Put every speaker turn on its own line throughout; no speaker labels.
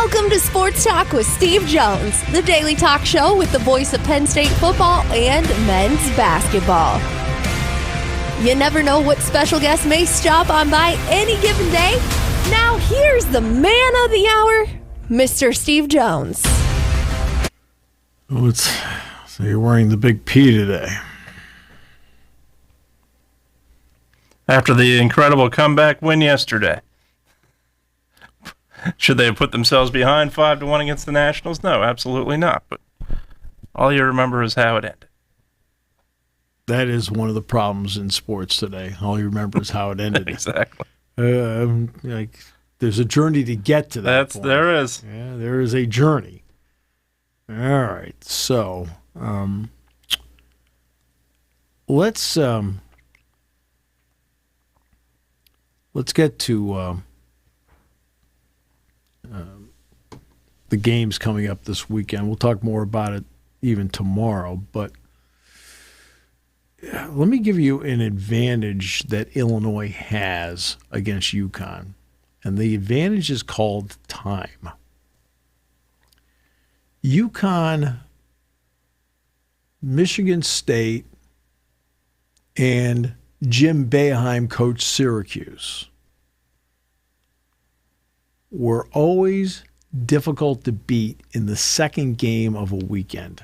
Welcome to Sports Talk with Steve Jones, the daily talk show with the voice of Penn State football and men's basketball. You never know what special guest may stop on by any given day. Now here's the man of the hour, Mr. Steve Jones.
So you're wearing the big P today.
After the incredible comeback win yesterday. Should they have put themselves behind 5-1 against the Nationals? No, absolutely not. But all you remember is how it ended.
That is one of the problems in sports today. All you remember is how it ended.
Exactly.
There's a journey to get to that point.
There is.
Yeah, there is a journey. All right. So, let's get to the games coming up this weekend. We'll talk more about it even tomorrow, but let me give you an advantage that Illinois has against UConn, and the advantage is called time. UConn, Michigan State, and Jim Boeheim coached Syracuse were always difficult to beat in the second game of a weekend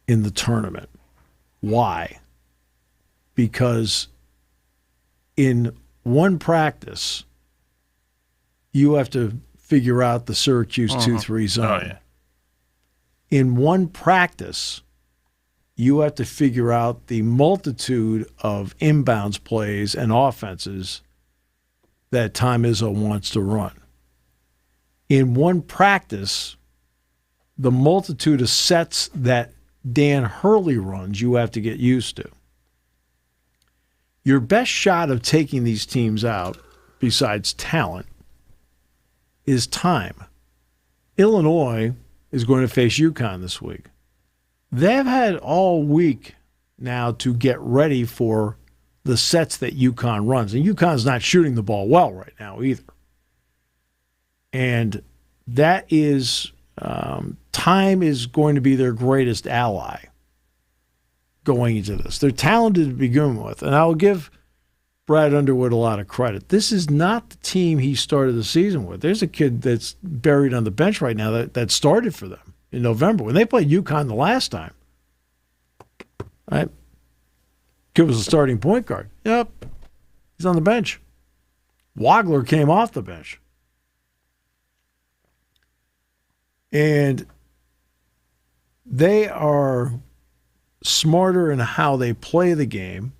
in the tournament. Why? Because in one practice, you have to figure out the Syracuse 2-3 zone.
Oh, yeah.
In one practice, you have to figure out the multitude of inbounds plays and offenses that Tom Izzo wants to run. In one practice, the multitude of sets that Dan Hurley runs, you have to get used to. Your best shot of taking these teams out, besides talent, is time. Illinois is going to face UConn this week. They've had all week now to get ready for the sets that UConn runs. And UConn's not shooting the ball well right now either. And that is, time is going to be their greatest ally going into this. They're talented to begin with. And I'll give Brad Underwood a lot of credit. This is not the team he started the season with. There's a kid that's buried on the bench right now that started for them in November when they played UConn the last time. Right? Kid was a starting point guard. Yep. He's on the bench. Wagler came off the bench. And they are smarter in how they play the game,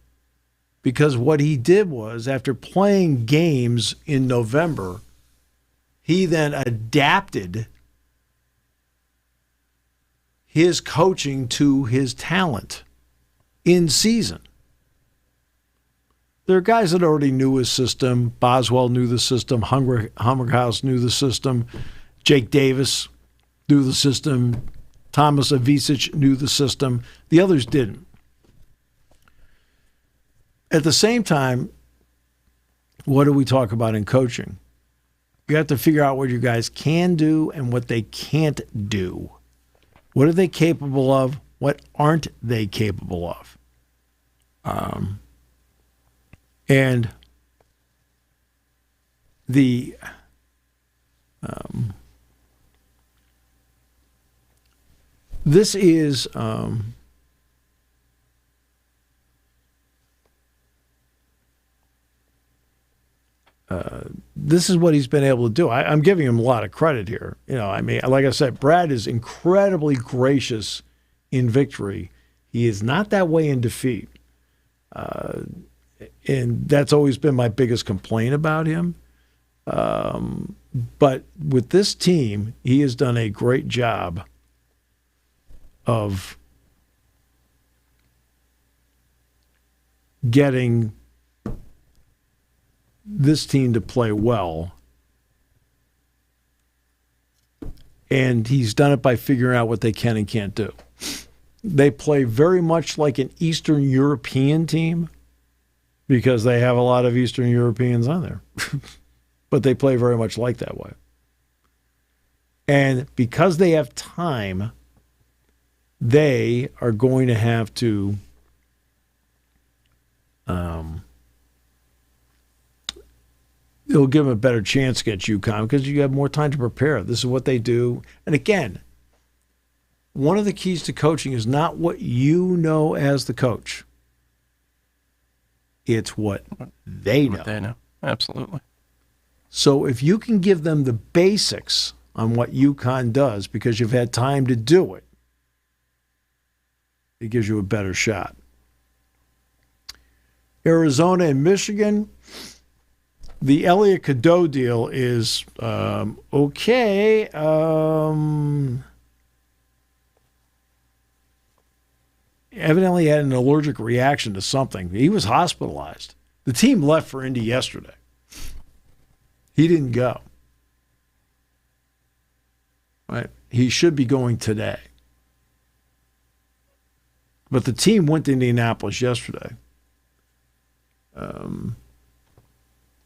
because what he did was, after playing games in November, he then adapted his coaching to his talent in season. There are guys that already knew his system. Boswell knew the system. Hummerhouse knew the system. Jake Davis knew the system. Thomas Avicic knew the system. The others didn't. At the same time, what do we talk about in coaching? You have to figure out what you guys can do and what they can't do. What are they capable of? What aren't they capable of? And the this is this is what he's been able to do. I'm giving him a lot of credit here. You know, I mean, like I said, Brad is incredibly gracious in victory. He is not that way in defeat. And that's always been my biggest complaint about him. But with this team, he has done a great job of getting this team to play well. And he's done it by figuring out what they can and can't do. They play very much like an Eastern European team because they have a lot of Eastern Europeans on there. But they play very much like that way. And because they have time, they are going to have to it'll give them a better chance against UConn because you have more time to prepare. This is what they do. And again, one of the keys to coaching is not what you know as the coach. It's what they know.
What they know. Absolutely.
So if you can give them the basics on what UConn does because you've had time to do it, it gives you a better shot. Arizona and Michigan, the Elliott Cadeau deal is okay. Evidently had an allergic reaction to something. He was hospitalized. The team left for Indy yesterday. He didn't go. Right? He should be going today. But the team went to Indianapolis yesterday.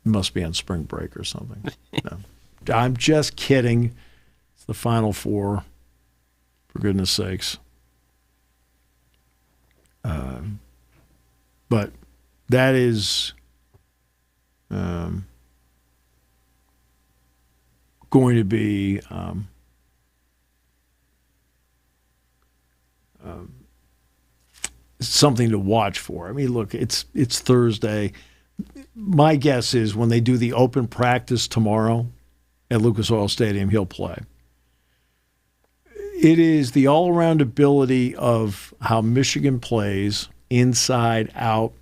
Must be on spring break or something. No. I'm just kidding. It's the Final Four, for goodness sakes. But that is going to be something to watch for. I mean, look, it's Thursday. My guess is when they do the open practice tomorrow at Lucas Oil Stadium, he'll play. It is the all-around ability of how Michigan plays, inside, out,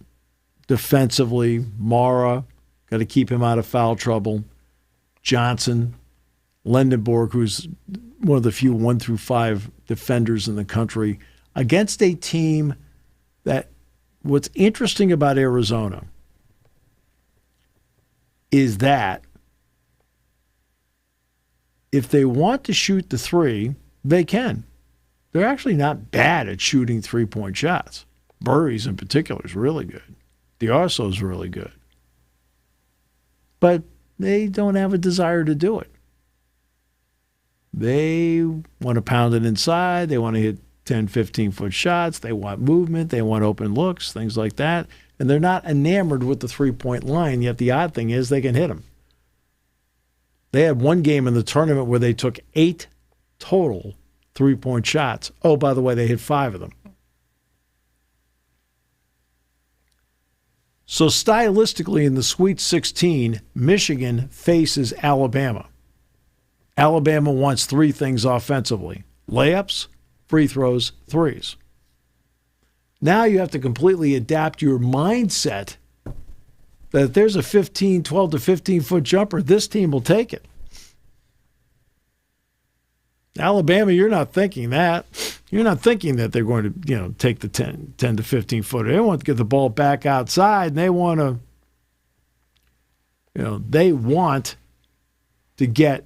defensively. Mara, got to keep him out of foul trouble. Johnson, Lendenborg, who's one of the few 1 through 5 defenders in the country, against a team that what's interesting about Arizona is that if they want to shoot the three, they can. They're actually not bad at shooting three-point shots. Burries in particular is really good. D'Arso is really good. But they don't have a desire to do it. They want to pound it inside. They want to hit 10, 15-foot shots. They want movement. They want open looks, things like that. And they're not enamored with the three-point line, yet the odd thing is they can hit them. They had one game in the tournament where they took 8 total three-point shots. Oh, by the way, they hit 5 of them. So stylistically in the Sweet 16, Michigan faces Alabama. Alabama wants 3 things offensively: layups, free throws, threes. Now you have to completely adapt your mindset that if there's a 12 to 15-foot jumper, this team will take it. Alabama, you're not thinking that. You're not thinking that they're going to, take the 10 to 15-footer. They want to get the ball back outside, and they want to get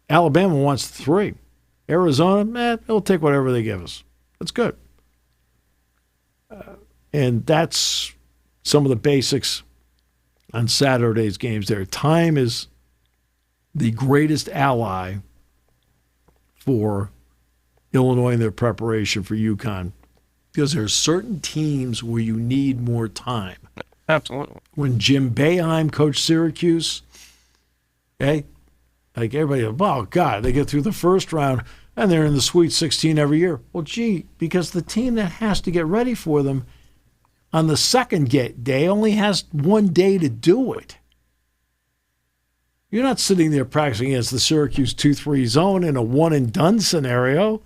Alabama wants 3. Arizona, they'll take whatever they give us. That's good. And that's some of the basics on Saturday's games there. Time is the greatest ally for Illinois in their preparation for UConn because there are certain teams where you need more time.
Absolutely.
When Jim Boeheim coached Syracuse, like everybody, oh, God, they get through the first round and they're in the Sweet 16 every year. Well, because the team that has to get ready for them on the second day only has 1 day to do it. You're not sitting there practicing against the Syracuse 2-3 zone in a one-and-done scenario,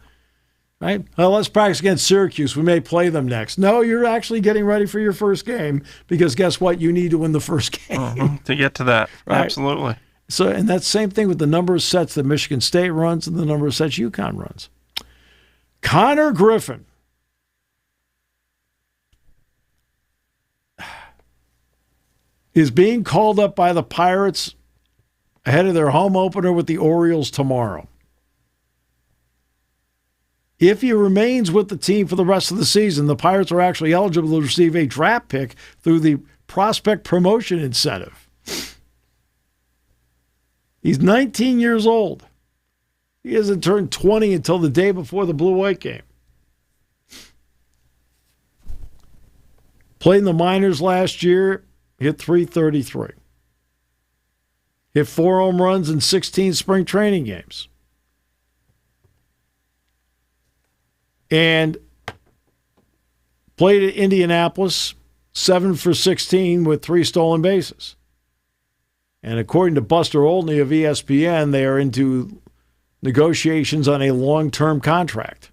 right? Well, let's practice against Syracuse. We may play them next. No, you're actually getting ready for your first game because guess what? You need to win the first game.
To get to that. Right? Absolutely.
So, and that's the same thing with the number of sets that Michigan State runs and the number of sets UConn runs. Connor Griffin is being called up by the Pirates ahead of their home opener with the Orioles tomorrow. If he remains with the team for the rest of the season, the Pirates are actually eligible to receive a draft pick through the prospect promotion incentive. He's 19 years old. He hasn't turned 20 until the day before the Blue-White game. Played in the minors last year, hit .333. Hit 4 home runs in 16 spring training games. And played at Indianapolis, 7 for 16 with 3 stolen bases. And according to Buster Olney of ESPN, they are into negotiations on a long-term contract.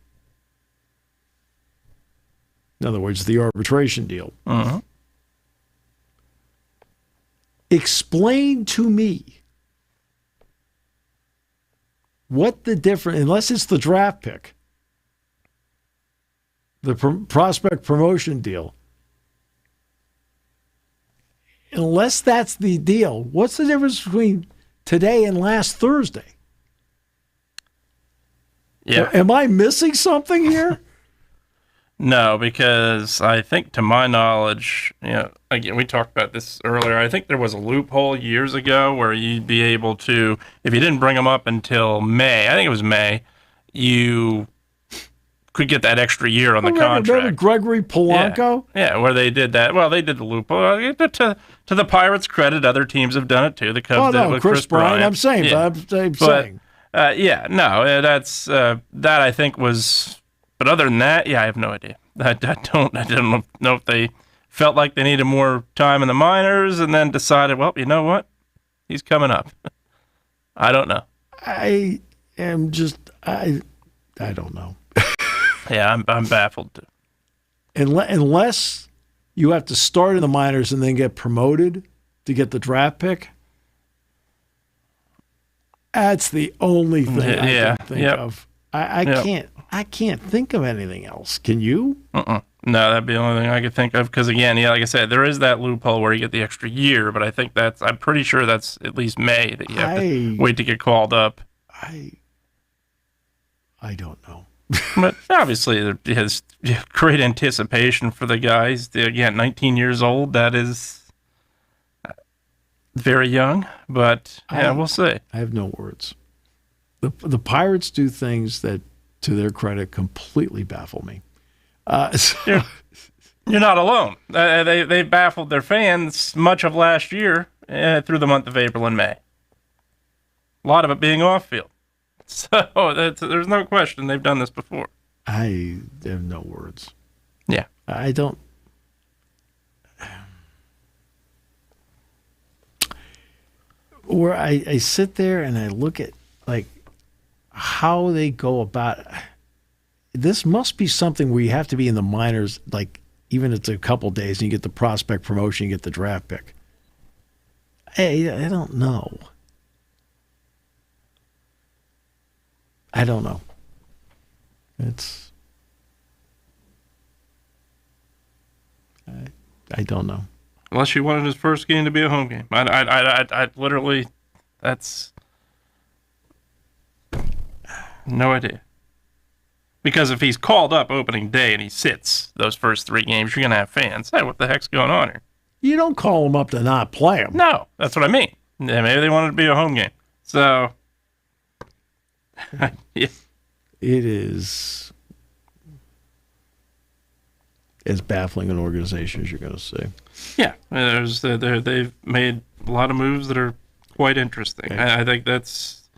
In other words, the arbitration deal.
Uh-huh.
Explain to me what the difference, unless it's the draft pick, the prospect promotion deal, unless that's the deal, what's the difference between today and last Thursday?
Yeah.
Am I missing something here?
No, because I think, to my knowledge, again, we talked about this earlier. I think there was a loophole years ago where you'd be able to, if you didn't bring them up until May, I think it was May, you could get that extra year on the contract.
Remember Gregory Polanco?
Yeah, where they did that. Well, they did the loophole. To the Pirates' credit, other teams have done it too. The Cubs did it with Chris Bryant.
I'm saying,
yeah.
saying.
That's that I think was. But other than that, I have no idea. I don't know if they felt like they needed more time in the minors and then decided, well, you know what, he's coming up. I don't know.
I am just I don't know.
Yeah, I'm baffled too.
Unless you have to start in the minors and then get promoted to get the draft pick. That's the only thing I can think of. I can't think of anything else. Can you?
No, that'd be the only thing I could think of. Because again, like I said, there is that loophole where you get the extra year, but I think I'm pretty sure that's at least May that you have to wait to get called up.
I don't know.
But obviously, there has great anticipation for the guys. Again, 19 years old. That is very young, but we'll see.
I have no words. The Pirates do things that, to their credit, completely baffle me.
You're not alone. They baffled their fans much of last year through the month of April and May. A lot of it being off field. So there's no question they've done this before.
I have no words.
Yeah.
I don't. Where I sit there and I look at how they go about it. This must be something where you have to be in the minors, even if it's a couple days and you get the prospect promotion, you get the draft pick. I don't know. I don't know. I don't know.
Unless you wanted his first game to be a home game. I literally, that's no idea. Because if he's called up opening day and he sits those first 3 games, you're going to have fans. Hey, what the heck's going on here?
You don't call him up to not play him.
No, that's what I mean. Yeah, maybe they wanted it to be a home game. So, yeah.
It is as baffling an organization as you're going to see.
Yeah, they've made a lot of moves that are quite interesting.
Okay.
I think that's,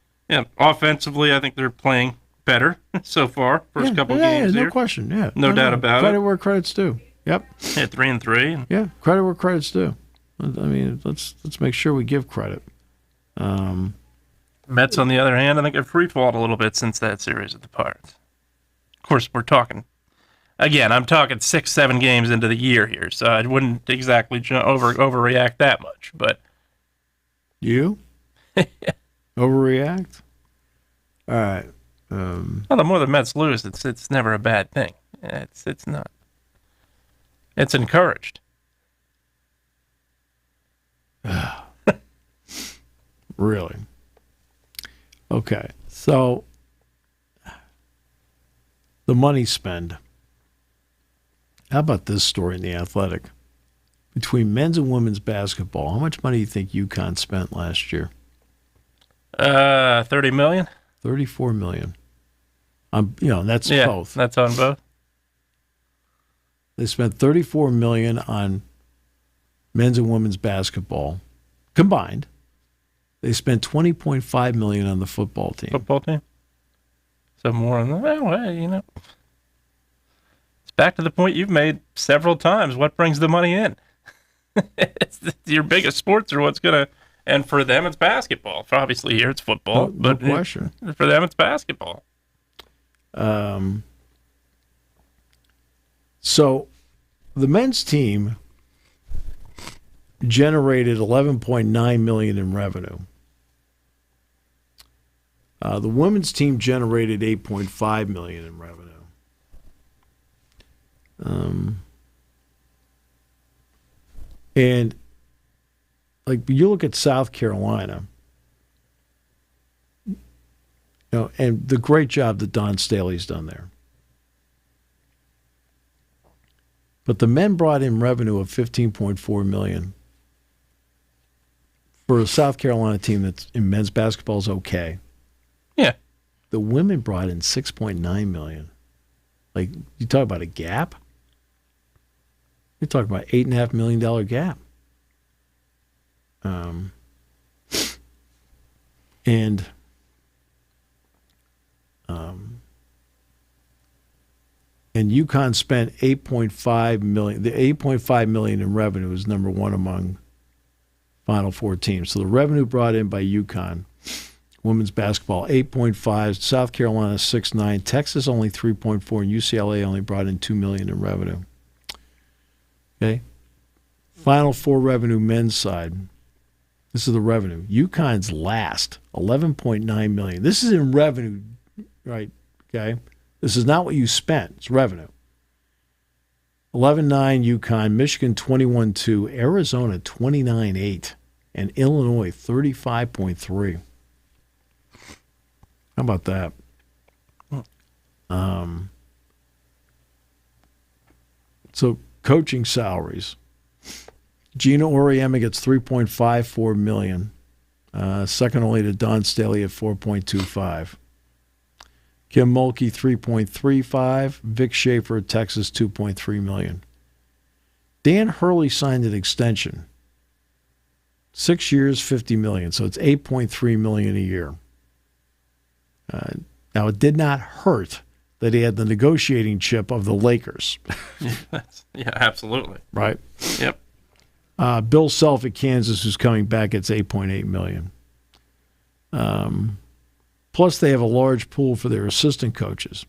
offensively, I think they're playing better so far. First couple games
no
here.
question. Yeah,
no doubt about
credit
it.
Where credit's due. Yep.
Yeah, 3-3.
Yeah, credit where credit's due. I mean, let's make sure we give credit.
Mets, on the other hand, I think have free-falled a little bit since that series with the Pirates. Of course, we're talking, again, I'm talking 6-7 games into the year here, so I wouldn't exactly overreact that much. But
you overreact? All right.
Well, the more the Mets lose, it's never a bad thing. It's not. It's encouraged.
Really? Okay. So the money spend. How about this story in The Athletic? Between men's and women's basketball, how much money do you think UConn spent last year?
$30 million.
$34 million. That's both.
That's on both.
They spent $34 million on men's and women's basketball combined. They spent $20.5 million on the football team.
Football team. So more on that. Well, it's back to the point you've made several times. What brings the money in? It's your biggest sports are what's going to, and for them it's basketball. Obviously here it's football,
no question.
For them it's basketball.
So the men's team generated $11.9 million in revenue. The women's team generated $8.5 million in revenue. And like you look at South Carolina, and the great job that Don Staley's done there. But the men brought in revenue of $15.4 million. For a South Carolina team that's in men's basketball is okay.
Yeah.
The women brought in $6.9 million. Like, you talk about a gap? You're talking about $8.5 million gap. And UConn spent $8.5 million. The $8.5 million in revenue is number one among Final Four teams. So the revenue brought in by UConn, women's basketball, 8.5, South Carolina 6.9, Texas only 3.4, and UCLA only brought in $2 million in revenue. Okay, Final Four revenue men's side. This is the revenue. UConn's last, $11.9 million. This is in revenue, right? Okay, this is not what you spent. It's revenue. 11.9 UConn, Michigan 21.2, Arizona 29.8, and Illinois 35.3. How about that? So coaching salaries. Gino Auriemma gets $3.54 million, second only to Don Staley at $4.25. Kim Mulkey, $3.35. Vic Schaefer at Texas, $2.3 million. Dan Hurley signed an extension. 6 years, $50 million. So it's $8.3 million a year. Now, it did not hurt that he had the negotiating chip of the Lakers.
Yeah, absolutely.
Right?
Yep.
Bill Self at Kansas, who's coming back, gets $8.8 million. Plus, they have a large pool for their assistant coaches.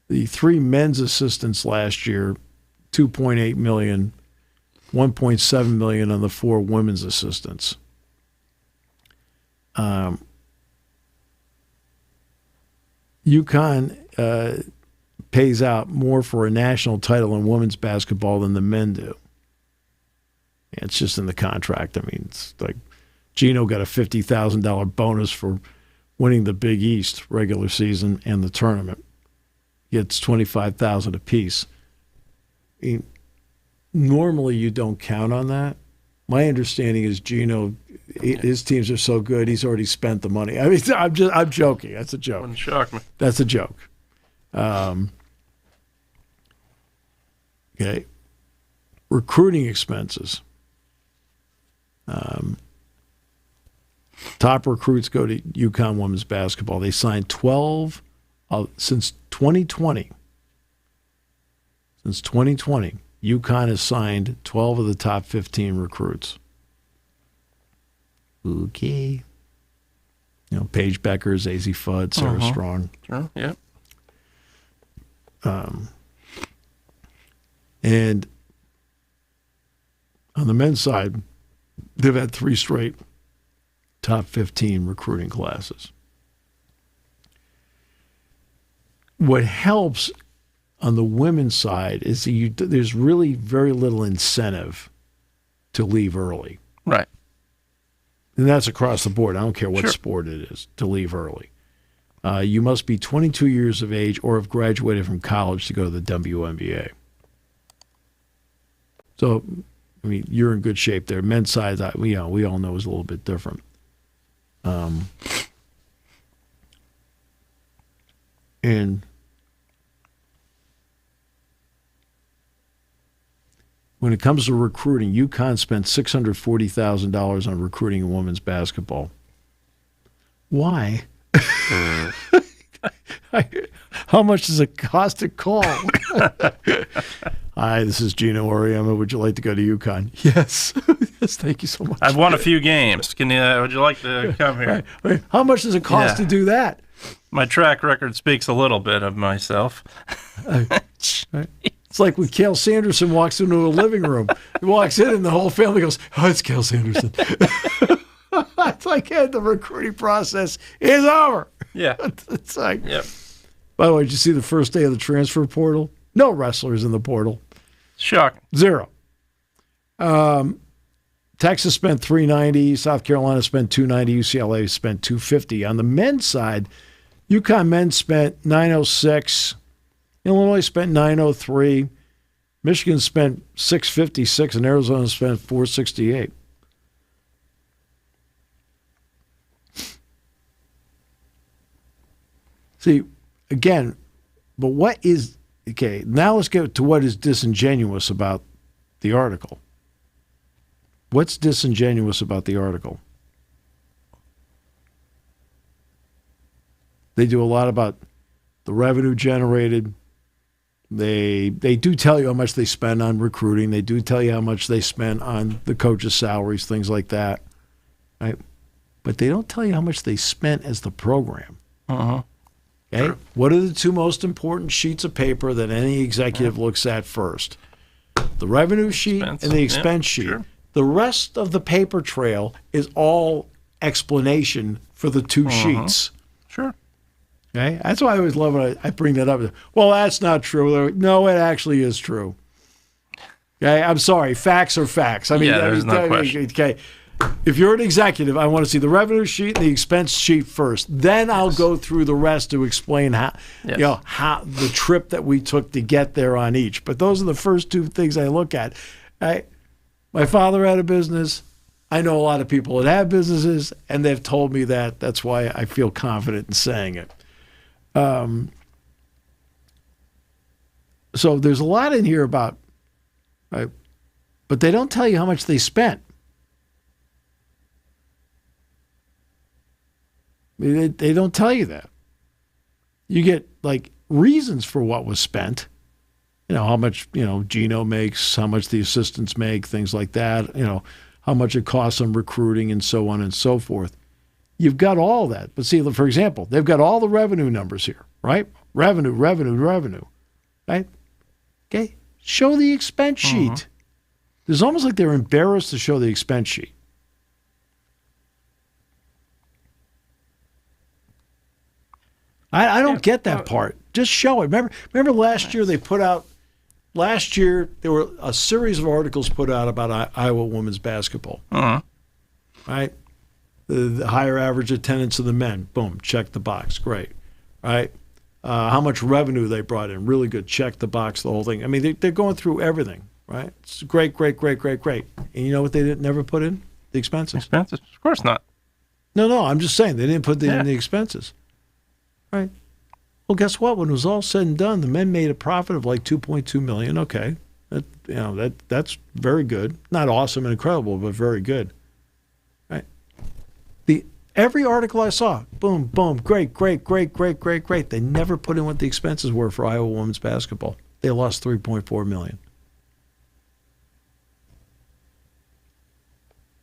The 3 men's assistants last year, $2.8 million, $1.7 million on the 4 women's assistants. UConn pays out more for a national title in women's basketball than the men do. It's just in the contract. I mean, it's like Gino got a $50,000 bonus for winning the Big East regular season and the tournament. Gets $25,000 apiece. I mean, normally you don't count on that. My understanding is Gino, his teams are so good, he's already spent the money. I mean, I'm joking. That's a joke.
Wouldn't shock me.
That's a joke. Okay. Recruiting expenses. Top recruits go to UConn women's basketball. They signed 12 since 2020. Since 2020, UConn has signed 12 of the top 15 recruits. Okay. Paige Beckers, A.Z. Fudd, Sarah Strong.
Sure, yeah.
And on the men's side, they've had 3 straight top 15 recruiting classes. What helps on the women's side is there's really very little incentive to leave early.
Right.
And that's across the board. I don't care what sport it is, to leave early. You must be 22 years of age or have graduated from college to go to the WNBA. So, I mean, you're in good shape there. Men's side, we all know is a little bit different. And when it comes to recruiting, UConn spent $640,000 on recruiting in women's basketball. Why? How much does it cost to call? Hi, this is Gino Oriema. Would you like to go to UConn? Yes. Yes, thank you so much.
I've won a few games. Would you like to come here?
Right. How much does it cost to do that?
My track record speaks a little bit of myself.
It's like when Cale Sanderson walks into a living room. He walks in and the whole family goes, "Oh, it's Cale Sanderson." It's like the recruiting process is over.
Yeah.
It's like,
yep.
By the way, did you see the first day of the transfer portal? No wrestlers in the portal.
Shocking.
0. Texas spent $390. South Carolina spent $290. UCLA spent $250. On the men's side, UConn men spent $906. Illinois spent $903. Michigan spent $656, and Arizona spent $468. See, again, but what is, okay, now let's get to what is disingenuous about the article. What's disingenuous about the article? They do a lot about the revenue generated. They do tell you how much they spend on recruiting. They do tell you how much they spend on the coaches' salaries, things like that. Right? But they don't tell you how much they spent as the program.
Uh-huh.
Okay?
Sure.
What are the two most important sheets of paper that any executive looks at first? The revenue sheet and the expense sheet.
Sure.
The rest of the paper trail is all explanation for the two sheets.
Sure.
Okay? That's why I always love when I bring that up. Well, that's not true. No, it actually is true. Okay? I'm sorry. Facts are facts. I mean,
there's no question.
Okay. If you're an executive, I want to see the revenue sheet and the expense sheet first. Then I'll go through the rest to explain how the trip that we took to get there on each. But those are the first two things I look at. My father had a business. I know a lot of people that have businesses, and they've told me that. That's why I feel confident in saying it. So there's a lot in here about, but they don't tell you how much they spent. They don't tell you that. You get like reasons for what was spent. You know, how much, Gino makes, how much the assistants make, things like that, how much it costs on recruiting and so on and so forth. You've got all that. But see, for example, they've got all the revenue numbers here, right? Revenue, right? Okay. Show the expense sheet. It's almost like they're embarrassed to show the expense sheet. I don't get that part. Just show it. Remember last year they put out, there were a series of articles put out about Iowa women's basketball. Right? The higher average attendance of the men. Boom. Check the box. Great. Right? How much revenue they brought in. Really good. Check the box, the whole thing. I mean, they're going through everything. Right? It's great. And you know what they never put in? The expenses.
Expenses? Of course not.
No. I'm just saying they didn't put in the expenses. Right. Well, guess what? When it was all said and done, the men made a profit of like $2.2 million. Okay, that's very good. Not awesome and incredible, but very good. Right. Every article I saw, boom, great. They never put in what the expenses were for Iowa women's basketball. They lost $3.4 million.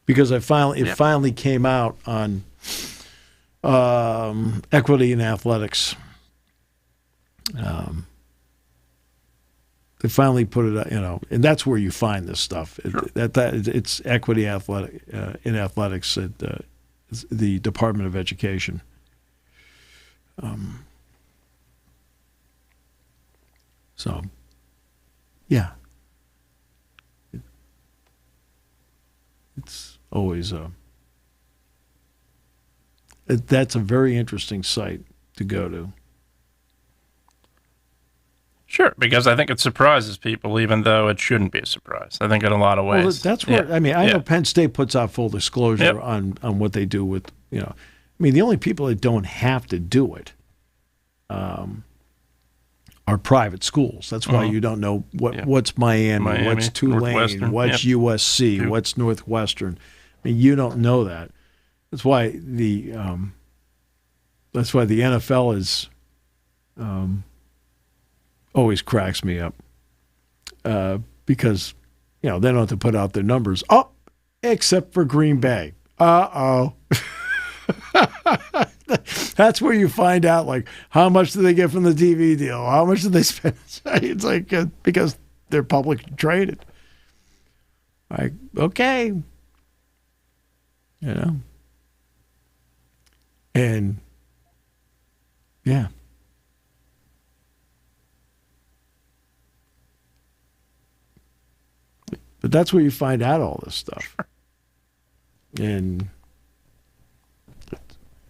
Because it finally came out on equity in athletics. They finally put it, and that's where you find this stuff.
Sure.
It's equity in athletics at the Department of Education. So, yeah, it's always that's a very interesting site to go to.
Sure, because I think it surprises people, even though it shouldn't be a surprise. I think in a lot of ways.
Well, that's where I know Penn State puts out full disclosure
Yep.
on what they do with, I mean, the only people that don't have to do it are private schools. That's why you don't know what's Miami, what's Tulane,
Northwestern,
what's USC, what's Northwestern. I mean, you don't know that. That's why the NFL is always cracks me up because they don't have to put out their numbers. Oh, except for Green Bay. Uh-oh. That's where you find out, like, how much do they get from the TV deal? How much do they spend? It's like because they're publicly traded. Like, okay. And, yeah. But that's where you find out all this stuff. And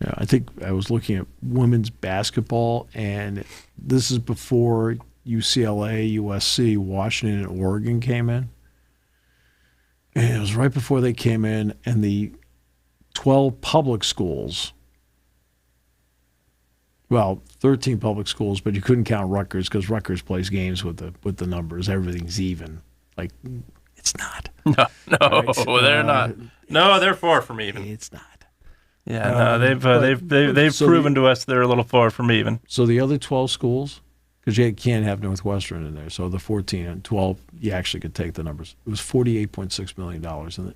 I think I was looking at women's basketball, and this is before UCLA, USC, Washington, and Oregon came in. And it was right before they came in, and the 12 public schools, well, 13 public schools, but you couldn't count Rutgers because Rutgers plays games with the numbers. Everything's even. Like, it's not.
No,
Right?
they're not. No, they're far from even.
It's not.
Yeah, they've proven to us they're a little far from even.
So the other 12 schools, because you can't have Northwestern in there, so the 14 and 12, you actually could take the numbers. It was $48.6 million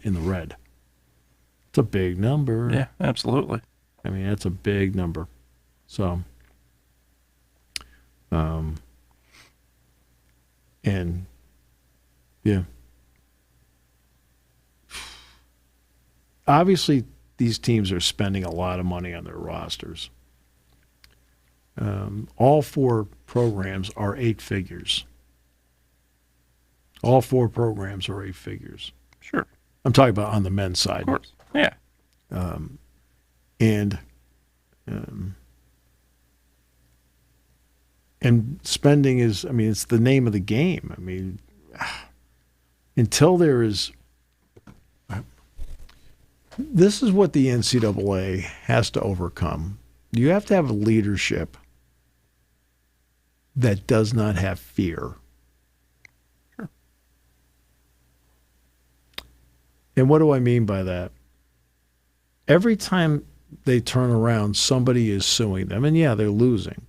in the red. It's a big number.
Yeah, absolutely.
I mean, that's a big number. So, and yeah, obviously these teams are spending a lot of money on their rosters. All four programs are 8 figures. All four programs are 8 figures.
Sure.
I'm talking about on the men's side.
Of course. Yeah.
And spending is, I mean, it's the name of the game. I mean, until there is, this is what the NCAA has to overcome. You have to have a leadership that does not have fear.
Sure.
And what do I mean by that? Every time they turn around, somebody is suing them. And yeah, they're losing.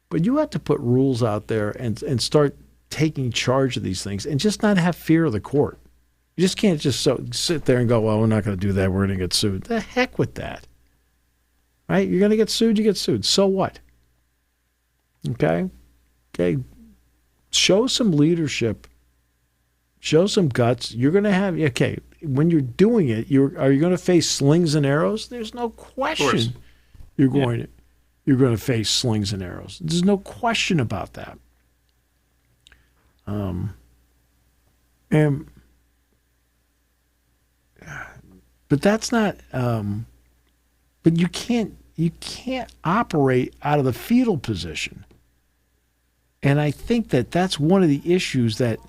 But you have to put rules out there and start taking charge of these things and just not have fear of the court. You just can't just sit there and go, well, we're not going to do that. We're going to get sued. The heck with that. Right? You're going to get sued, you get sued. So what? Okay? Show some leadership. Show some guts. You're going to have, okay, when you're doing it, are you going to face slings and arrows? There's no question you're going to face slings and arrows. There's no question about that. But that's not. But you can't operate out of the fetal position. And I think that's one of the issues that,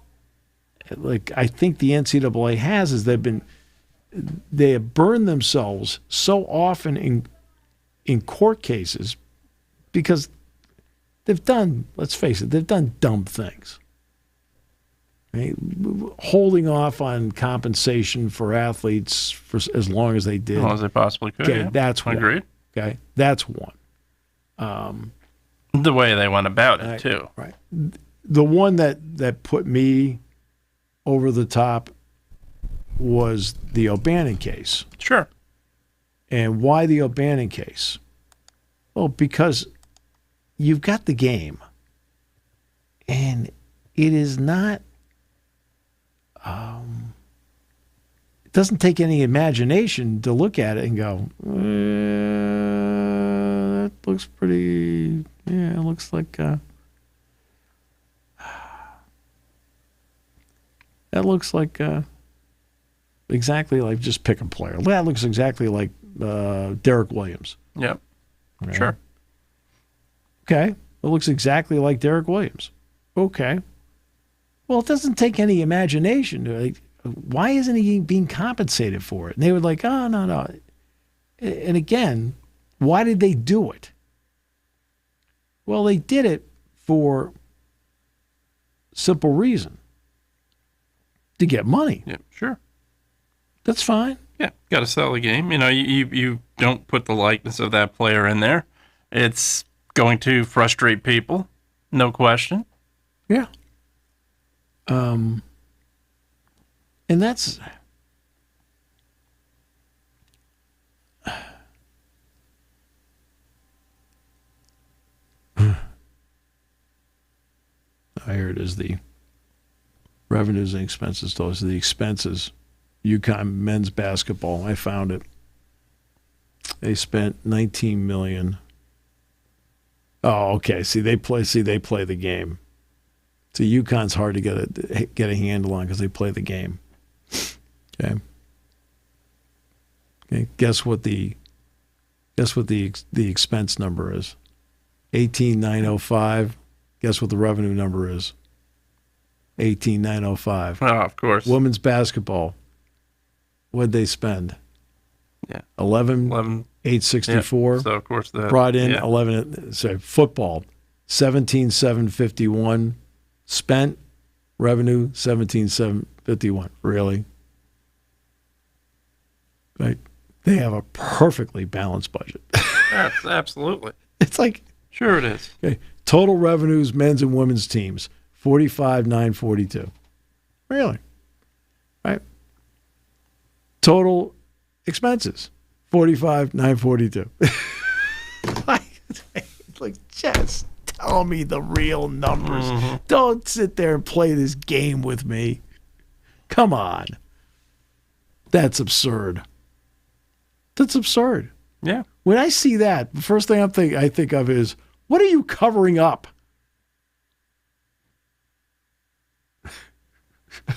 like, I think the NCAA has is they have burned themselves so often in court cases because they've done, let's face it, they've done dumb things. Right? Holding off on compensation for athletes for as long as they did.
As long as they possibly could.
Okay,
yeah.
that's one.
Agreed.
Okay, that's one.
The way they went about it, too.
Right. The one that put me over the top was the O'Bannon case.
Sure.
And why the O'Bannon case? Well, because you've got the game, and it is not. It doesn't take any imagination to look at it and go, that looks pretty. Yeah, it looks like. That looks like exactly like, just pick a player. That looks exactly like Derek Williams.
Yep.
Right?
Sure.
Okay. It looks exactly like Derek Williams. Okay. Well, it doesn't take any imagination. Like, why isn't he being compensated for it? And they were like, oh, no. And again, why did they do it? Well, they did it for simple reason. To get money.
Yeah, sure.
That's fine.
Yeah, got to sell the game. You know, you don't put the likeness of that player in there. It's going to frustrate people, no question.
Yeah. And that's here it is, the revenues and expenses. Those are the expenses. UConn men's basketball. I found it. They spent $19 million. Oh, okay. See, they play the game. See, UConn's hard to get a handle on because they play the game. Okay. Okay. Guess what the expense number is? 18,905. Guess what the revenue number is? 18,905.
Oh, of course.
Women's basketball. What'd they spend?
Yeah.
11,864.
Yeah. So of course that
brought in 11. So football, 17,751 spent. Revenue 17,751. Really? Right? They have a perfectly balanced budget.
Yes, absolutely.
It's like,
sure it is.
Okay. Total revenues, men's and women's teams, 45,942. Really? Right? Total expenses, 45,942. Like, just tell me the real numbers. Mm-hmm. Don't sit there and play this game with me. Come on. That's absurd. That's absurd.
Yeah.
When I see that, the first thing I think of is, what are you covering up?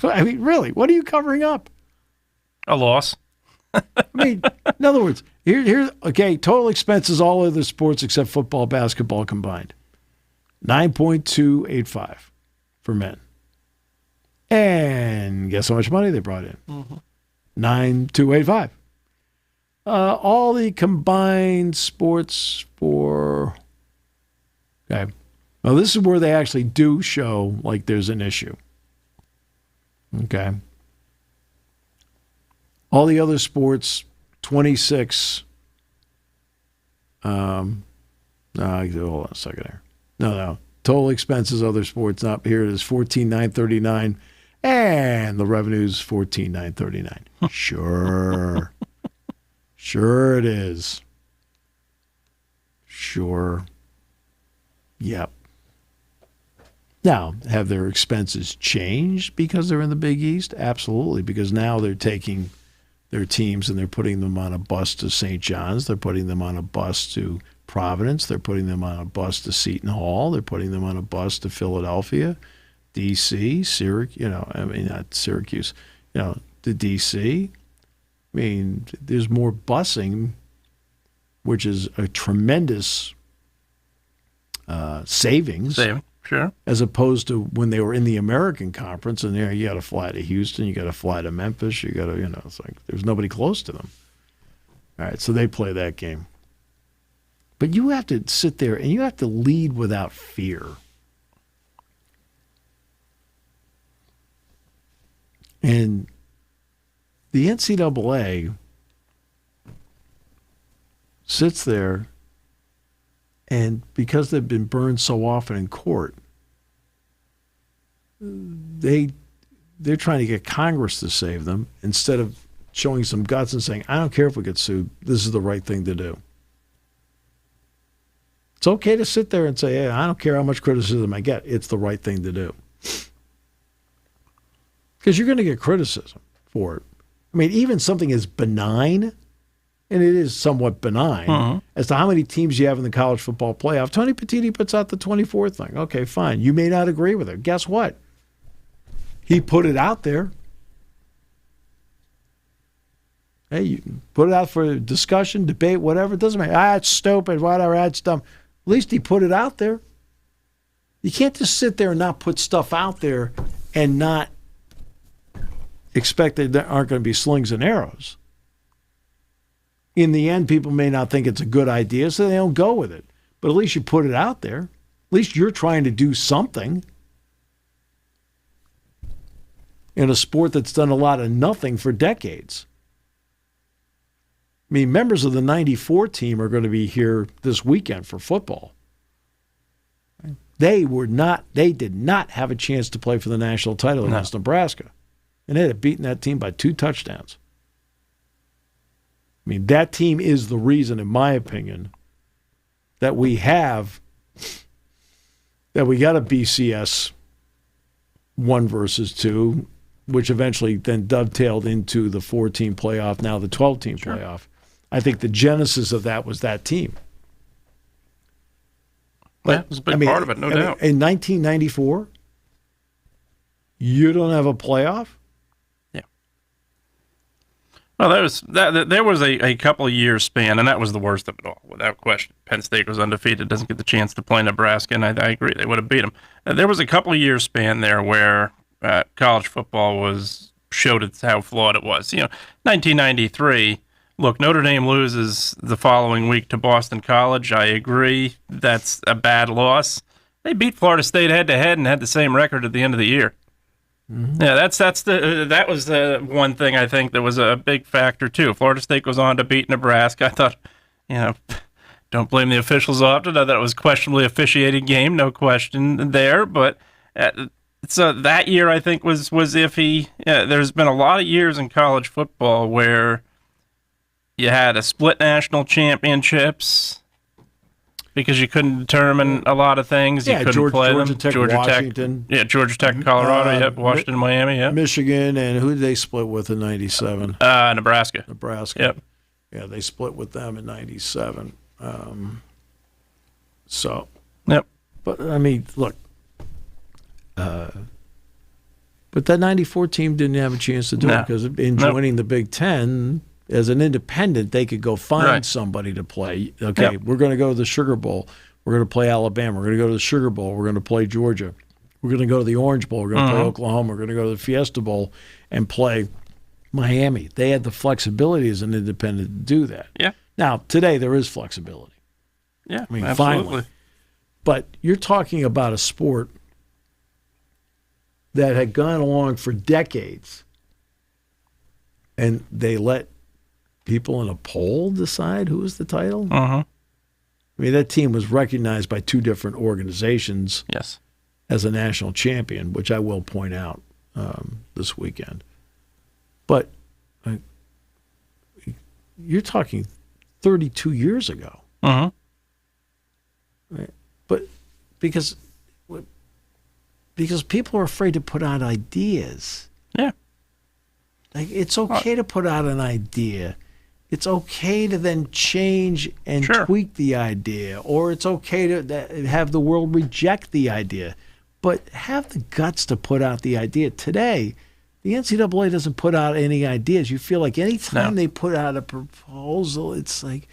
I mean, really, what are you covering up?
A loss.
I mean, in other words, here's okay, total expenses, all other sports except football, basketball combined. 9.285 for men. And guess how much money they brought in? Mm-hmm. 9.285. All the combined sports for... Okay. Now, this is where they actually do show like there's an issue. Okay. All the other sports, 26. No, hold on a second here. No. Total expenses, other sports, not here it is, 14,939, and the revenue's 14,939. Sure. Sure it is. Sure. Yep. Now, have their expenses changed because they're in the Big East? Absolutely, because now they're taking their teams and they're putting them on a bus to St. John's. They're putting them on a bus to Providence. They're putting them on a bus to Seton Hall. They're putting them on a bus to Philadelphia, D.C., Syracuse, not Syracuse, to D.C. I mean, there's more busing, which is a tremendous savings.
Sure.
As opposed to when they were in the American Conference, and there you got to fly to Houston, you got to fly to Memphis, you got to, it's like there's nobody close to them. All right, so they play that game. But you have to sit there and you have to lead without fear. And the NCAA sits there, and because they've been burned so often in court, they're trying to get Congress to save them instead of showing some guts and saying, I don't care if we get sued. This is the right thing to do. It's okay to sit there and say, hey, I don't care how much criticism I get. It's the right thing to do. Because you're going to get criticism for it. I mean, even something as benign, and it is somewhat benign, as to how many teams you have in the college football playoff. Tony Petitti puts out the 24th thing. Okay, fine. You may not agree with it. Guess what? He put it out there. Hey, you put it out for discussion, debate, whatever. It doesn't matter. It's stupid, whatever. That's dumb. At least he put it out there. You can't just sit there and not put stuff out there and not expect that there aren't going to be slings and arrows. In the end, people may not think it's a good idea, so they don't go with it. But at least you put it out there. At least you're trying to do something in a sport that's done a lot of nothing for decades. I mean, members of the 94 team are going to be here this weekend for football. They did not have a chance to play for the national title against Nebraska. And they had beaten that team by 2 touchdowns. I mean, that team is the reason, in my opinion, that we got a BCS 1 versus 2, which eventually then dovetailed into the 4-team playoff, now the 12-team playoff. I think the genesis of that was that team.
But, it was a big part of it, no doubt.
In 1994, you don't have a playoff?
Yeah. Well, there was a couple of years span, and that was the worst of it all, without question. Penn State was undefeated, doesn't get the chance to play Nebraska, and I agree, they would have beat them. There was a couple of years span there where college football showed how flawed it was. 1993. Look, Notre Dame loses the following week to Boston College. I agree that's a bad loss. They beat Florida State head-to-head and had the same record at the end of the year. Mm-hmm. Yeah, that was the one thing I think that was a big factor, too. Florida State goes on to beat Nebraska. I thought, don't blame the officials often. I thought it was a questionably officiated game, no question there. But so that year, I think, was iffy. Yeah, there's been a lot of years in college football where you had a split national championships because you couldn't determine a lot of things. You couldn't play them.
Georgia Tech, Washington.
Georgia Tech, Colorado. Washington, Miami. Yep.
Michigan, and who did they split with in '97?
Nebraska.
Yep. Yeah, they split with them in '97.
Yep.
But I mean, look. But that '94 team didn't have a chance to do it because in joining the Big Ten. As an independent, they could go find somebody to play. Okay, we're going to go to the Sugar Bowl. We're going to play Alabama. We're going to go to the Sugar Bowl. We're going to play Georgia. We're going to go to the Orange Bowl. We're going to play Oklahoma. We're going to go to the Fiesta Bowl and play Miami. They had the flexibility as an independent to do that.
Yeah.
Now, today there is flexibility.
Yeah,
I mean,
absolutely.
finally. But you're talking about a sport that had gone along for decades, and they let people in a poll decide who was the title?
Uh-huh.
I mean, that team was recognized by 2 different organizations as a national champion, which I will point out this weekend. But you're talking 32 years ago.
Uh-huh.
Right? But because people are afraid to put out ideas.
Yeah.
Like, it's okay to put out an idea. It's okay to then change and tweak the idea, or it's okay to have the world reject the idea. But have the guts to put out the idea. Today, the NCAA doesn't put out any ideas. You feel like any time they put out a proposal, it's like,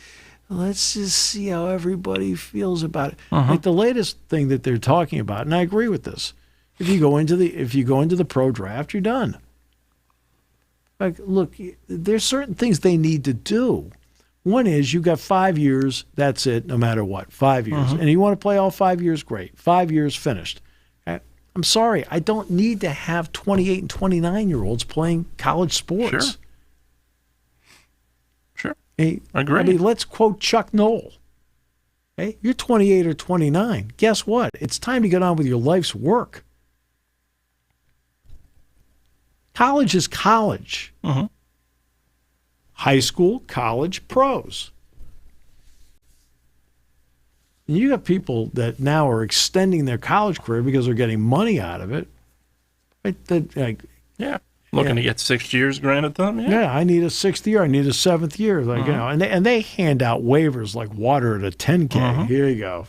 let's just see how everybody feels about it.
Uh-huh.
Like the latest thing that they're talking about, and I agree with this. If you go into the pro draft, you're done. Like, look, there's certain things they need to do. One is you got 5 years, that's it, no matter what, 5 years.
Uh-huh.
And you want to play all 5 years, great. 5 years, finished. I'm sorry, I don't need to have 28 and 29-year-olds playing college sports.
Sure.
Hey,
Agree.
I mean, let's quote Chuck Noll. Hey, you're 28 or 29. Guess what? It's time to get on with your life's work. College is college.
Uh-huh.
High school, college, pros. And you got people that now are extending their college career because they're getting money out of it.
Looking to get 6 years granted them.
Yeah, I need a 6th year. I need a 7th year. Like, and they hand out waivers like water at a 10K.
Uh-huh.
Here you go.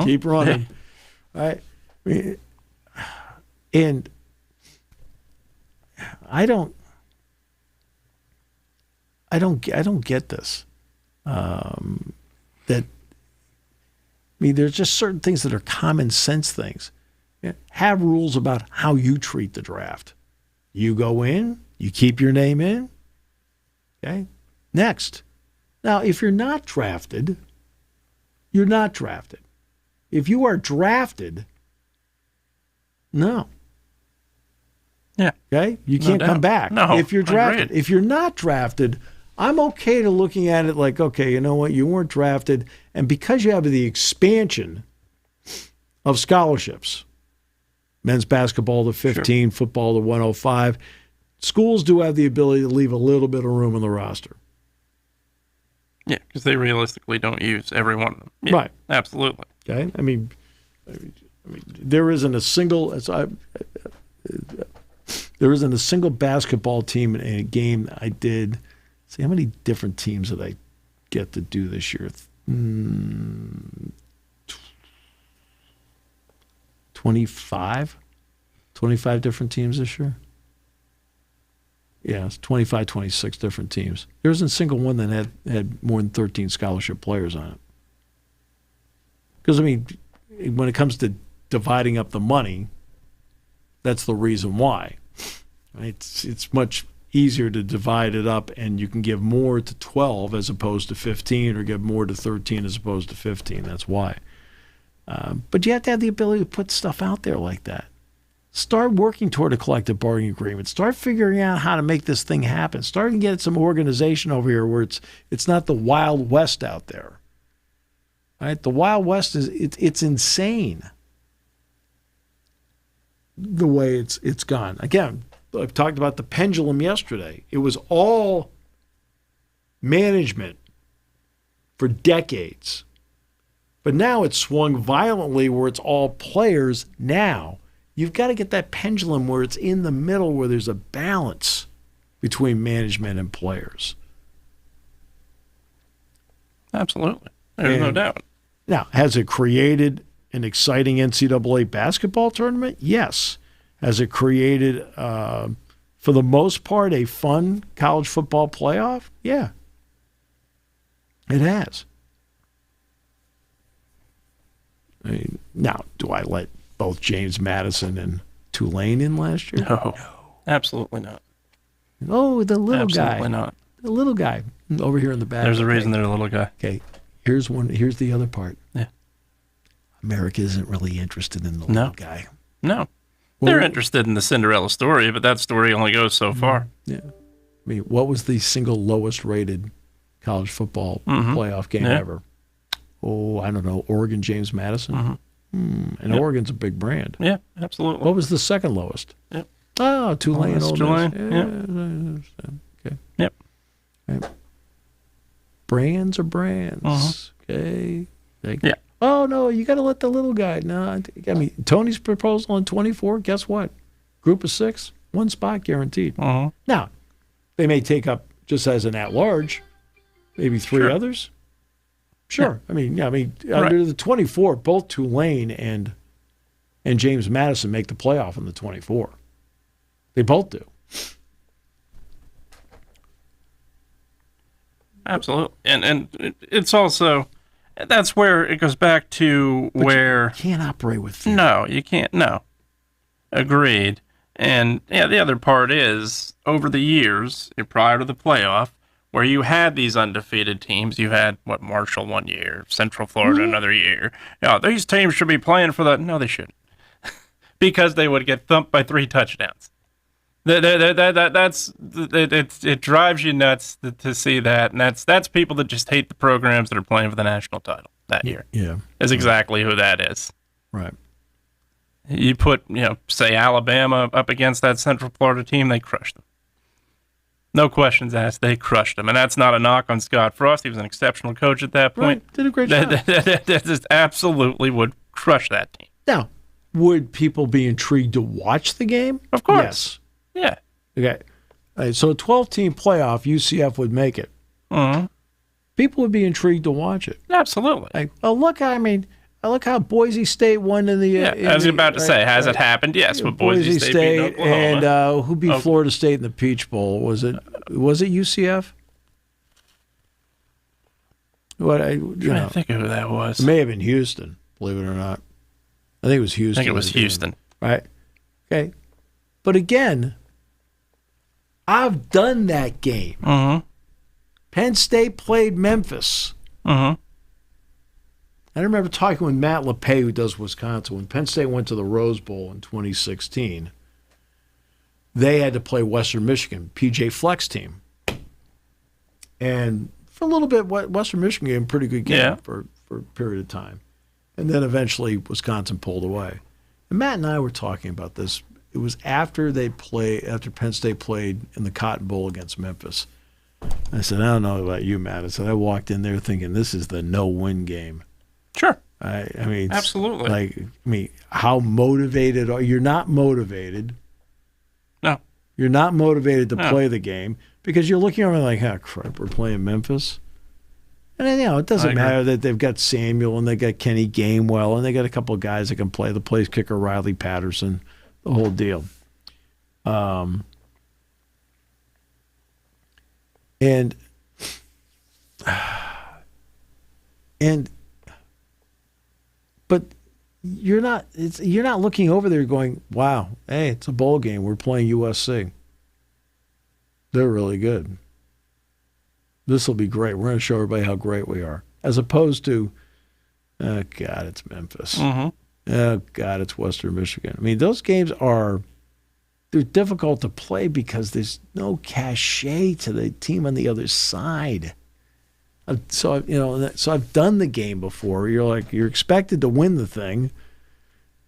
Keep running. Right? And I don't get this. That mean, there's just certain things that are common sense things. Yeah. Have rules about how you treat the draft. You go in, you keep your name in. Okay? Next. Now, if you're not drafted, you're not drafted. If you are drafted, no.
Yeah.
Okay? You can't come back.
No.
If you're drafted.
Agreed.
If you're not drafted, I'm okay to looking at it like, okay, you know what? You weren't drafted. And because you have the expansion of scholarships, men's basketball to 15, sure, football to 105, schools do have the ability to leave a little bit of room in the roster.
Yeah, because they realistically don't use every one of them. Yeah,
right.
Absolutely.
Okay. I mean, there isn't a single basketball team in a game I did. See, how many different teams did I get to do this year? 25 different teams this year. Yeah, it's 25, 26 different teams. There wasn't a single one that had more than 13 scholarship players on it. Because, I mean, when it comes to dividing up the money, that's the reason why. It's much easier to divide it up, and you can give more to 12 as opposed to 15, or give more to 13 as opposed to 15. That's why. But you have to have the ability to put stuff out there like that. Start working toward a collective bargaining agreement. Start figuring out how to make this thing happen. Start to get some organization over here where it's not the Wild West out there. Right? The Wild West it's insane the way it's gone. Again, I've talked about the pendulum yesterday. It was all management for decades. But now it's swung violently where it's all players now. You've got to get that pendulum where it's in the middle, where there's a balance between management and players.
Absolutely. There's no doubt.
Now, has it created an exciting NCAA basketball tournament? Yes. Has it created, for the most part, a fun college football playoff? Yeah. It has. I mean, now, do I let both James Madison and Tulane in last year?
No. Absolutely not.
Oh, the little guy.
Absolutely not.
The little guy over here in the back.
There's a reason they're a little guy.
Okay. Here's the other part.
Yeah.
America isn't really interested in the little guy.
No. They're interested in the Cinderella story, but that story only goes so far.
Yeah. I mean, what was the single lowest rated college football playoff game ever? Oh, I don't know. Oregon, James Madison. And Oregon's a big brand.
Yeah, absolutely.
What was the second lowest?
Yep.
Oh, Tulane.
Tulane.
Yeah. Okay.
Yep.
Right. Brands are brands. Okay.
Yeah.
Oh, no, you got to let the little guy. No, I mean, Tony's proposal on 24, guess what? Group of 6, one spot guaranteed. Now, they may take up, just as an at-large, maybe 3 others. Sure. Yeah. Under the 24, both Tulane and James Madison make the playoff in the 24. They both do.
Absolutely. And it's also, that's where it goes back to where
you can't operate with fear.
No, you can't. No. Agreed. And yeah, the other part is, over the years, prior to the playoff, where you had these undefeated teams, you had, Marshall one year, Central Florida another year. These teams should be playing for that. No, they shouldn't. Because they would get thumped by 3 touchdowns. It drives you nuts to see that, and that's people that just hate the programs that are playing for the national title that year.
Yeah.
That's exactly who that is.
Right.
You put, say Alabama up against that Central Florida team, they crushed them. No questions asked. They crushed them. And that's not a knock on Scott Frost. He was an exceptional coach at that point.
Right. Did a great job.
That just absolutely would crush that team.
Now, would people be intrigued to watch the game?
Of course.
Yes.
Yeah.
Okay. All right, so a 12-team playoff, UCF would make it. People would be intrigued to watch it.
Absolutely.
Like, look how Boise State won in the.
I was about to say, has it happened? Yes, but Boise State beat Oklahoma.
And who beat Florida State in the Peach Bowl? Was it UCF?
I'm trying to think of who that was.
It may have been Houston, believe it or not. I think it was Houston.
I think it was Houston.
Right? Okay. But again, I've done that game.
Mm-hmm.
Penn State played Memphis.
Mm-hmm.
I remember talking with Matt LePay, who does Wisconsin. When Penn State went to the Rose Bowl in 2016, they had to play Western Michigan, PJ Fleck's team. And for a little bit, Western Michigan gave a pretty good game for a period of time. And then eventually Wisconsin pulled away. And Matt and I were talking about this. It was after Penn State played in the Cotton Bowl against Memphis. I said, I don't know about you, Matt. I said, I walked in there thinking this is the no-win game.
Sure.
I mean,
absolutely.
How motivated are you? You're not motivated.
No.
You're not motivated to play the game because you're looking over like, oh, crap, we're playing Memphis. And then, it doesn't matter that they've got Samuel and they got Kenny Gainwell and they got a couple of guys that can play. The place kicker, Riley Patterson, the whole deal. But you're not looking over there going, wow, hey, it's a bowl game. We're playing USC. They're really good. This will be great. We're going to show everybody how great we are. As opposed to, oh, God, it's Memphis.
Mm-hmm.
Oh, God, it's Western Michigan. I mean, those games they're difficult to play because there's no cachet to the team on the other side. So I've done the game before. You're expected to win the thing,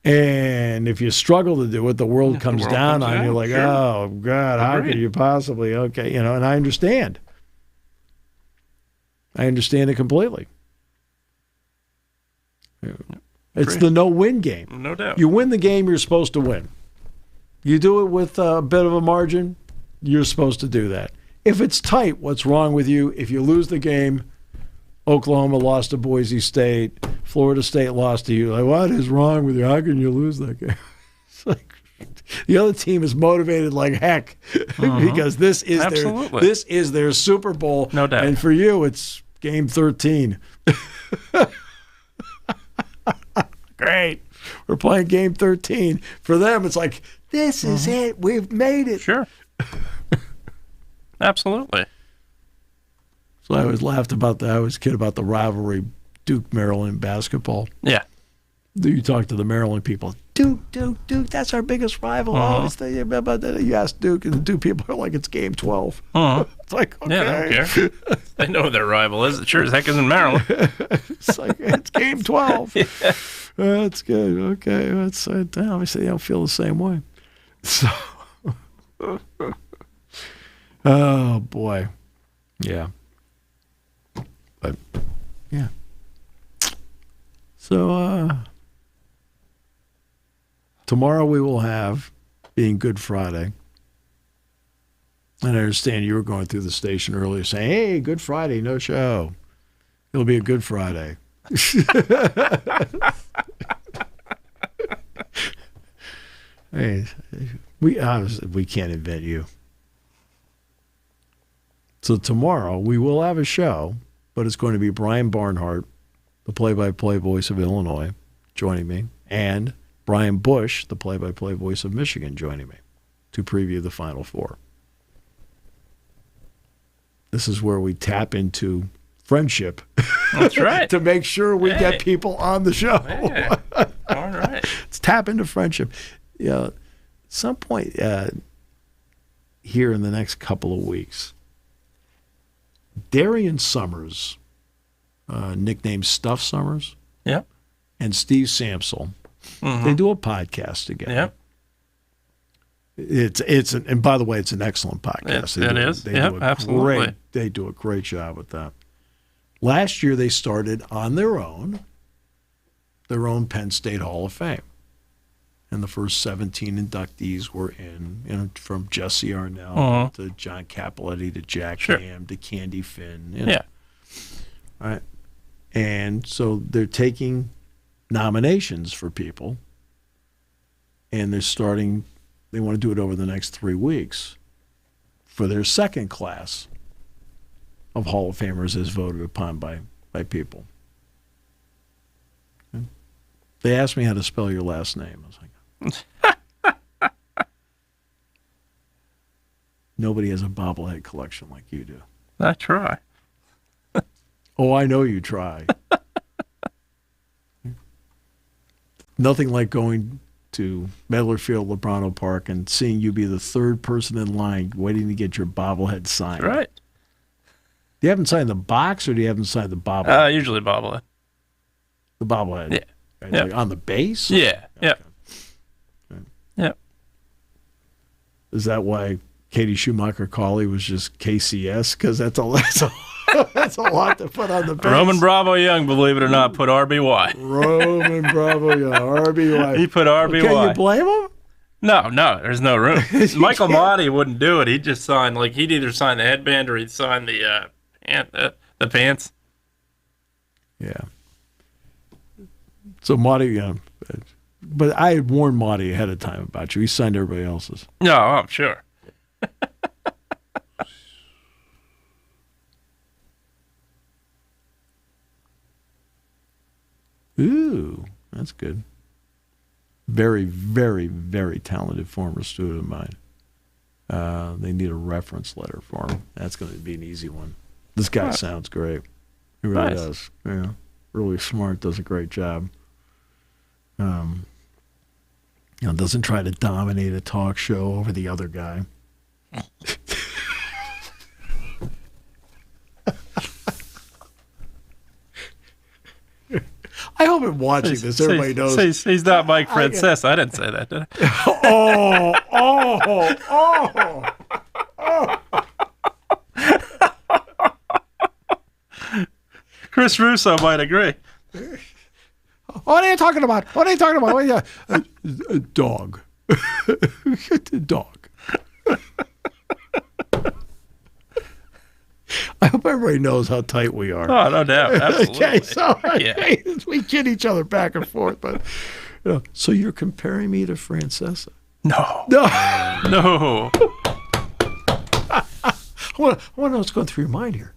and if you struggle to do it, the world comes down on you. Like, sure. Oh God, how could you possibly? Okay, and I understand. I understand it completely. It's the no-win game.
No doubt.
You win the game you're supposed to win. You do it with a bit of a margin, you're supposed to do that. If it's tight, what's wrong with you? If you lose the game, Oklahoma lost to Boise State, Florida State lost to you. Like, what is wrong with you? How can you lose that game? It's like the other team is motivated like heck because this is their Super Bowl.
No doubt.
And for you, it's game 13. Great. We're playing game 13. For them, it's like, this is it. We've made it.
Sure. Absolutely.
So I always laughed about that. I was a kid about the rivalry, Duke-Maryland basketball.
Yeah.
You talk to the Maryland people, Duke, that's our biggest rival. You ask Duke, and the Duke people are like, it's game 12. It's like, okay.
Yeah, they don't care. They know who their rival is. It sure as heck isn't Maryland.
It's like, it's game 12. Yeah. That's good. Okay. That's obviously they don't feel the same way. So, oh, boy. Yeah. But, yeah. So, tomorrow we will have, being Good Friday, and I understand you were going through the station earlier saying, hey, Good Friday, no show. It'll be a Good Friday. Hey, we can't invent you. So tomorrow we will have a show, but it's going to be Brian Barnhart, the play-by-play voice of Illinois, joining me, and Brian Bush, the play-by-play voice of Michigan, joining me to preview the Final Four. This is where we tap into friendship.
That's right.
To make sure we get people on the show.
Hey. All right.
Let's tap into friendship. Yeah, at some point here in the next couple of weeks, Darian Summers, nicknamed Stuff Summers, and Steve Samsel, they do a podcast together. It's and by the way, it's an excellent podcast.
Absolutely.
They do a great job with that. Last year they started on their own Penn State Hall of Fame. And the first 17 inductees were in, from Jesse Arnell to John Capoletti to Jack Ham to Candy Finn. All right. And so they're taking nominations for people, and they want to do it over the next 3 weeks for their second class of Hall of Famers as voted upon by by people. Okay. They asked me how to spell your last name. I was like, nobody has a bobblehead collection like you do.
I try.
Oh, I know you try. Nothing like going to Medler Field, Lebrano Park, and seeing you be the third person in line waiting to get your bobblehead signed.
Right.
Do you have them sign the box, or do you have them sign the bobblehead?
Usually bobblehead.
The bobblehead?
Yeah.
Right,
Yep.
like on the base?
Yeah.
Okay.
Yep. Yep.
Is that why Katie Schumacher-Cauley was just KCS? Because that's a lot to put on the base.
Roman Bravo Young, believe it or not, put RBY.
Roman Bravo Young, RBY.
He put RBY.
Can you blame him?
No, there's no room. Michael Motti wouldn't do it. He'd just sign, like, he'd either sign the headband or he'd sign the pants.
Yeah. So Motti, but I had warned Motti ahead of time about you. He signed everybody else's.
No, I'm sure.
Ooh, that's good. Very, very, very talented former student of mine. They need a reference letter for him. That's going to be an easy one. This guy sounds great. He really
Nice.
does. Yeah, really smart. Does a great job. Doesn't try to dominate a talk show over the other guy. I hope in watching this, everybody knows.
He's not Mike Francesa. I didn't say that, did I? Chris Russo might agree.
What are you talking about? What are you talking about? A dog. A dog. I hope everybody knows how tight we are.
Oh, no doubt. Absolutely.
Okay, so
Yeah.
we kid each other back and forth, but so you're comparing me to Francesa?
No.
No.
No.
I want to know what's going through your mind here.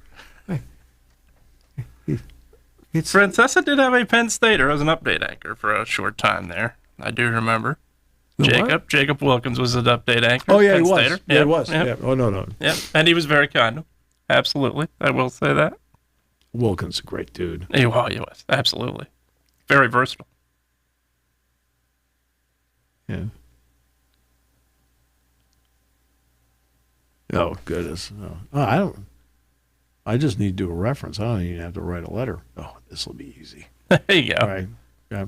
Francesa did have a Penn State, or as an update anchor for a short time there. I do remember. Jacob Wilkins was an update anchor.
Oh, yeah,
Penn
he was.
Stater.
Yeah, he was.
Yep.
Yeah. Oh, no.
Yeah, and he was very kind. Absolutely. I will say that.
Wilkins, a great dude.
He was. Absolutely. Very versatile.
Yeah. Oh, goodness. Oh, I just need to do a reference. I don't even have to write a letter. Oh, this will be easy.
There you go.
All right. How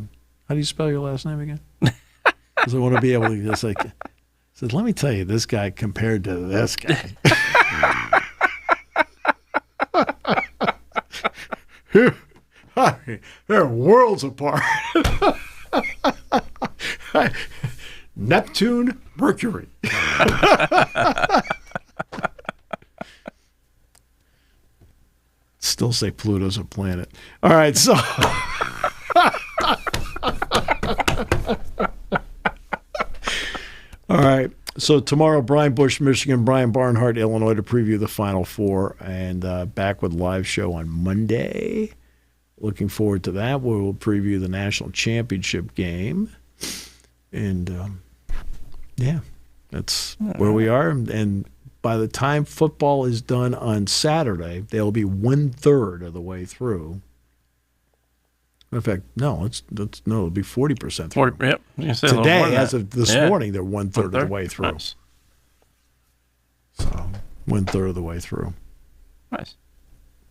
do you spell your last name again? Because I want to be able to just said, let me tell you, this guy compared to this guy. They're worlds apart. Neptune, Mercury. Still say Pluto's a planet. All right, so all right. So tomorrow, Brian Bush, Michigan, Brian Barnhart, Illinois, to preview the Final Four, and back with live show on Monday. Looking forward to that. We will preview the national championship game, and that's where we are. And by the time football is done on Saturday, they'll be 1/3 of the way through. In fact, no, it'll be 40% through.
Yep. You say
Today, as of this morning, they're 1/3 of the way through.
Nice.
So 1/3 of the way through.
Nice.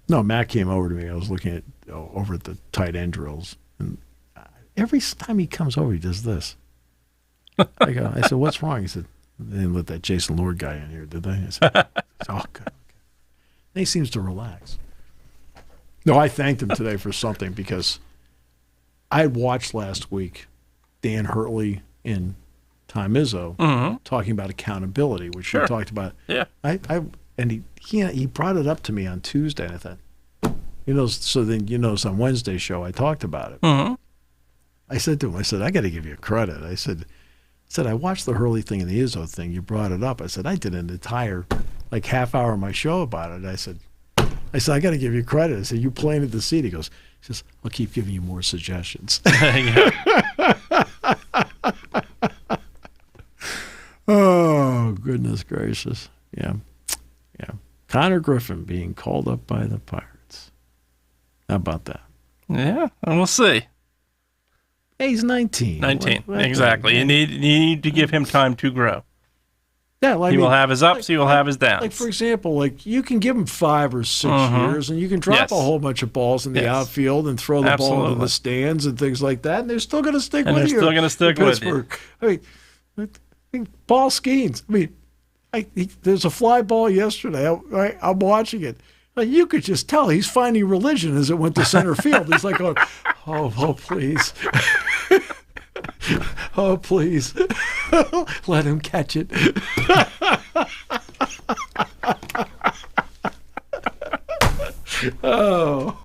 No, Matt came over to me. I was looking at over at the tight end drills, and every time he comes over, he does this. I said, "What's wrong?" He said, "They didn't let that Jason Lord guy in here, did they?" I said, "Oh, good." And he seems to relax. No, I thanked him today for something because I had watched last week Dan Hurtley and Tom Izzo talking about accountability, which we talked about.
Yeah.
And he brought it up to me on Tuesday, and I thought, so then on Wednesday's show I talked about it.
Mm-hmm.
I said to him, I got to give you credit. I said, I watched the Hurley thing and the Izzo thing. You brought it up. I said, I did an entire half hour of my show about it. I said, I said, I got to give you credit. I said, you planted the seed. He says, I'll keep giving you more suggestions. Oh, goodness gracious. Yeah. Connor Griffin being called up by the Pirates. How about that?
Yeah, and we'll see.
Hey, he's 19.
19, exactly. You need to give him time to grow.
Yeah,
he will have his ups, he will have his downs.
Like, for example, you can give him 5 or 6 years, and you can drop a whole bunch of balls in the outfield and throw the ball into the stands and things like that, and they're still going to stick with you.
And they're still going to stick with you.
I mean, ball schemes. I mean, there's a fly ball yesterday. I'm watching it. You could just tell he's finding religion as it went to center field. He's like, oh, please. Oh, please. Let him catch it. Oh.